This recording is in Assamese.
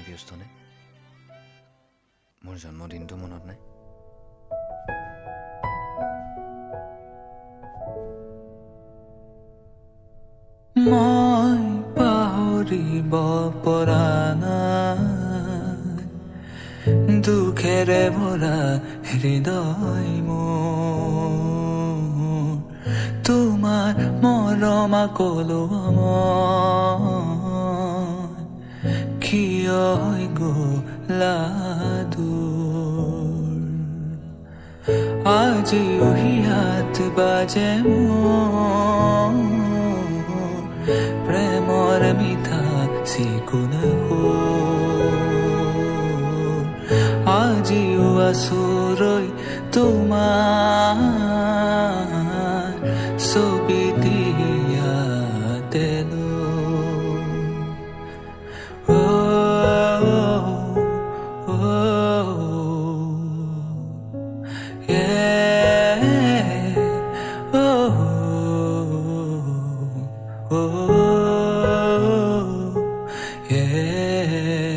ব্যস্ত নে মোৰ জন্মদিনটো মনত নাই মই পাহৰিব পৰা নাই দুখেৰে ভৰা হৃদয় মোৰ তোমাৰ মৰম আকলো কিয় হৈ গ'লা দূৰ আজিও হিয়াত বাজে মোৰ প্ৰেমৰ মিঠা চিকুণ সুৰ আজিও আছো ৰৈ তোমাৰ ছবি দিয়াতে yeah